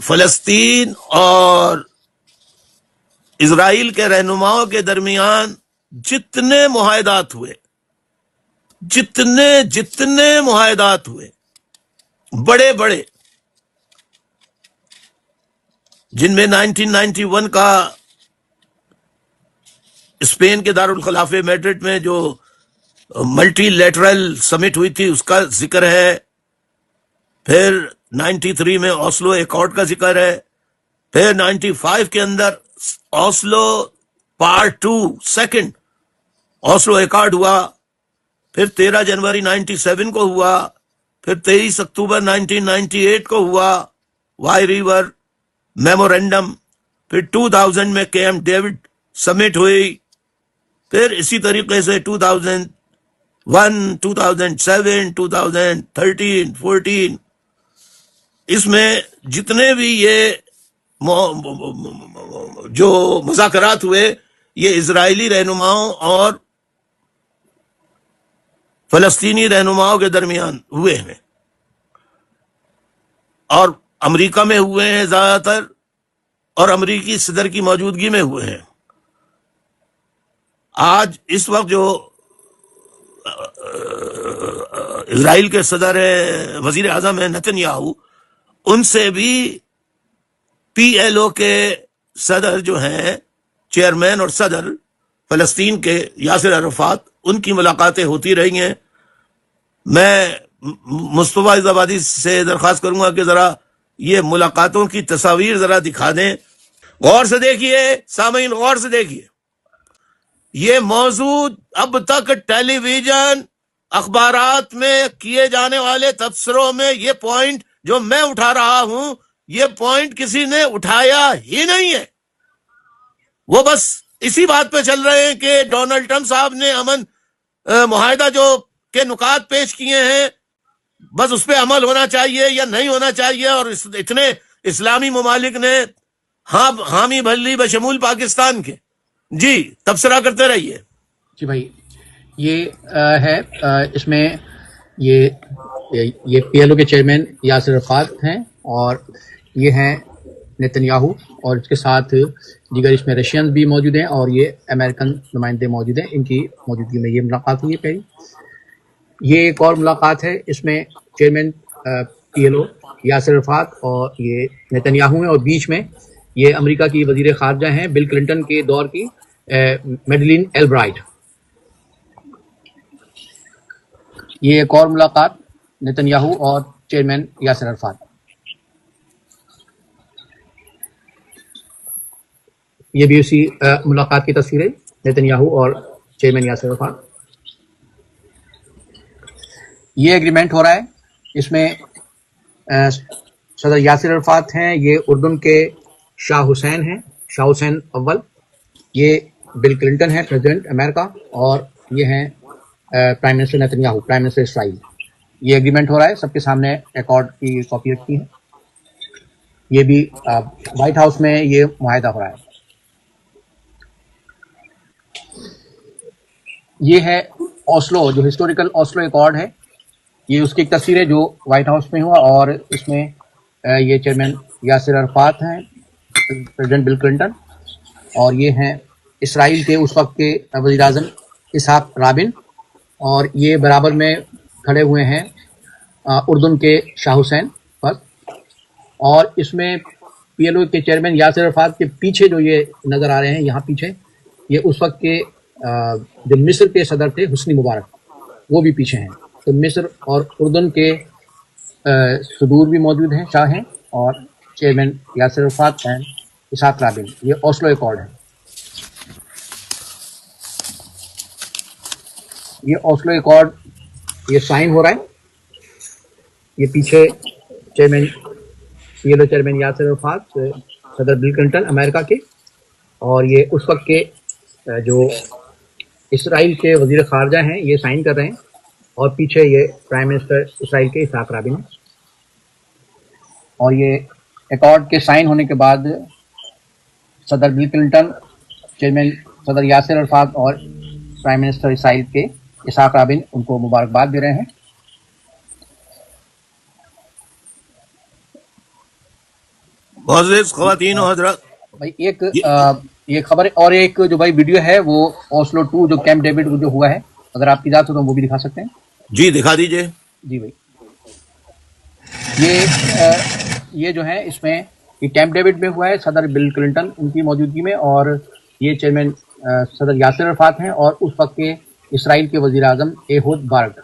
فلسطین اور اسرائیل کے رہنماؤں کے درمیان جتنے معاہدات ہوئے، جتنے معاہدات ہوئے بڑے بڑے، جن میں 1991 کا اسپین کے دارالخلافے میڈرڈ میں جو ملٹی لیٹرل سمٹ ہوئی تھی اس کا ذکر ہے، پھر 93 میں اوسلو ایکارڈ کا ذکر ہے، پھر 95 کے اندر Oslo part 2 second Oslo Accord ہوا، پھر 13 جنوری 97 کو ہوا، پھر 23 اکتوبر 1998 کو ہوا وائی ریور میمورینڈم، پھر 2000 میں کیمپ ڈیوڈ سمٹ ہوئی، پھر اسی طریقے سے 2001 2007 2013 14 اس میں جتنے بھی یہ جو مذاکرات ہوئے یہ اسرائیلی رہنماؤں اور فلسطینی رہنماؤں کے درمیان ہوئے ہیں، اور امریکہ میں ہوئے ہیں زیادہ تر، اور امریکی صدر کی موجودگی میں ہوئے ہیں۔ آج اس وقت جو اسرائیل کے صدر وزیر اعظم ہیں نتن یاہو، ان سے بھی پی ایل او کے صدر جو ہیں چیئرمین اور صدر فلسطین کے یاسر عرفات، ان کی ملاقاتیں ہوتی رہی ہیں۔ میں مصطفیٰ زبادی سے درخواست کروں گا کہ ذرا یہ ملاقاتوں کی تصاویر ذرا دکھا دیں، غور سے دیکھیے سامعین، غور سے دیکھیے۔ یہ موضوع اب تک ٹیلی ویژن اخبارات میں کیے جانے والے تبصروں میں یہ پوائنٹ جو میں اٹھا رہا ہوں، یہ پوائنٹ کسی نے اٹھایا ہی نہیں ہے۔ وہ بس اسی بات پہ چل رہے ہیں کہ ڈونلڈ ٹرمپ صاحب نے امن معاہدہ جو کے نکات پیش کیے ہیں، بس اس پہ عمل ہونا چاہیے یا نہیں ہونا چاہیے، اور اتنے اسلامی ممالک نے حامی بھلی بشمول پاکستان کے۔ جی تبصرہ کرتے رہیے۔ جی بھائی، یہ ہے اس میں یہ پی ایل او کے چیئرمین یاسر عرفات ہیں، اور یہ ہیں نتن یاہو، اور اس کے ساتھ دیگر اس میں رشینز بھی موجود ہیں، اور یہ امریکن نمائندے موجود ہیں۔ ان کی موجودگی میں یہ ملاقات ہوئی ہے پہلی۔ یہ ایک اور ملاقات ہے، اس میں chairman P L O Yasir Arafat اور یہ نتن یاہو ہیں، اور بیچ میں یہ امریکہ کی وزیر خارجہ ہیں بل کلنٹن کے دور کی میڈلین البرائٹ۔ یہ ایک اور ملاقات نتن یاہو اور چیئرمین یاسر عرفات۔ یہ بھی اسی ملاقات کی تصویر ہے، نتن یاہو اور چیئرمین یاسر عرفات۔ یہ ایگریمنٹ ہو رہا ہے، اس میں صدر یاسر عرفات ہیں، یہ اردن کے شاہ حسین ہیں، شاہ حسین اول، یہ بل کلنٹن ہے پریزیڈنٹ امریکہ، اور یہ ہیں prime minister Netanyahu, prime minister Israel. یہ ایگریمنٹ ہو رہا ہے، سب کے سامنے ایکارڈ کی کاپی رکھی ہے۔ یہ بھی وائٹ ہاؤس میں یہ معاہدہ ہو رہا ہے۔ یہ ہے اوسلو، جو ہسٹوریکل اوسلو ایکارڈ ہے، یہ اس کی ایک تصویر ہے جو وائٹ ہاؤس میں ہوا، اور اس میں یہ چیئرمین یاسر عرفات ہیں، پریزیڈنٹ بل کلنٹن، اور یہ ہیں اسرائیل کے اس وقت کے وزیر اعظم اسحاق رابن، اور یہ برابر میں کھڑے ہوئے ہیں اردن کے شاہ حسین پر۔ اور اس میں پی ایل او کے چیئرمین یاسر عرفات کے پیچھے جو یہ نظر آ رہے ہیں یہاں پیچھے، یہ اس وقت کے جو مصر کے صدر تھے حسنی مبارک، وہ بھی پیچھے ہیں۔ تو مصر اور اردن کے صدور بھی موجود ہیں، شاہ ہیں، اور چیئرمین یاسر عرفات ہیں اسحاق رابن۔ یہ اوسلو ایکارڈ ہے۔ یہ اوسلو ایکارڈ یہ سائن ہو رہا ہے، یہ پیچھے chairman P L O chairman Yasir Arafat, صدر بل کلنٹن امریکہ کے، اور یہ اس وقت کے جو اسرائیل کے وزیر خارجہ ہیں یہ سائن کر رہے ہیں، اور پیچھے یہ پرائم منسٹر اسرائیل کے اسحاق رابن ہیں۔ اور یہ ایکارڈ کے سائن ہونے کے بعد صدر بل کلنٹن، چیئرمین صدر یاسر عرفات اور پرائم منسٹر اسرائیل کے اسحاق رابن ان کو مبارکباد دے رہے ہیں۔ معزز خواتین و حضرات، بھائی ایک یہ خبر اور ایک جو بھائی ویڈیو ہے وہ اوسلو 2 جو کیمپ ڈیوڈ جو ہوا ہے، اگر آپ کی اجازت ہو تو وہ بھی دکھا سکتے ہیں. جی دکھا دیجئے. جی بھائی یہ جو ہے اس میں یہ کیمپ ڈیوڈ میں ہوا ہے، صدر بل کلنٹن ان کی موجودگی میں، اور یہ چیئرمین صدر یاسر عرفات ہیں اور اس وقت کے اسرائیل کے وزیر اعظم ایہود بارک.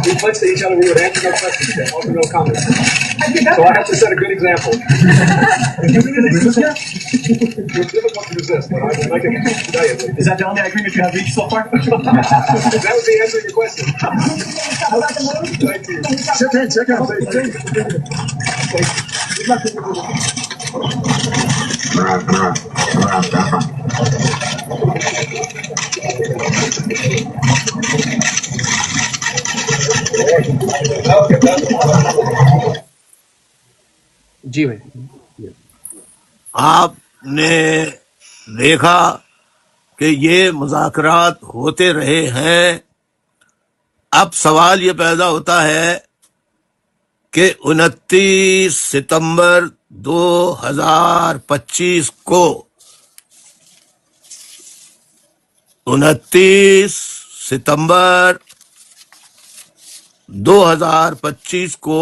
We pledged to each other we would answer no questions and offer no comments. So I have to set a good example. It's difficult to resist, but I would like to tell you. Is that the only agreement you have reached so far? That would be answering your question. Thank you. Check out. جی بھائی آپ نے دیکھا کہ یہ مذاکرات ہوتے رہے ہیں. اب سوال یہ پیدا ہوتا ہے کہ 29 ستمبر 2025 کو 29 ستمبر 2025 کو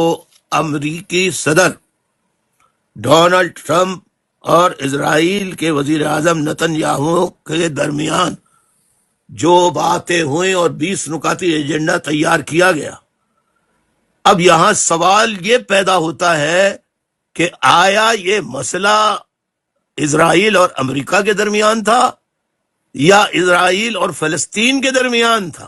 امریکی صدر ڈونلڈ ٹرمپ اور اسرائیل کے وزیر اعظم نتن یاہو کے درمیان جو باتیں ہوئیں اور 20 نکاتی ایجنڈا تیار کیا گیا. اب یہاں سوال یہ پیدا ہوتا ہے کہ آیا یہ مسئلہ اسرائیل اور امریکہ کے درمیان تھا یا اسرائیل اور فلسطین کے درمیان تھا؟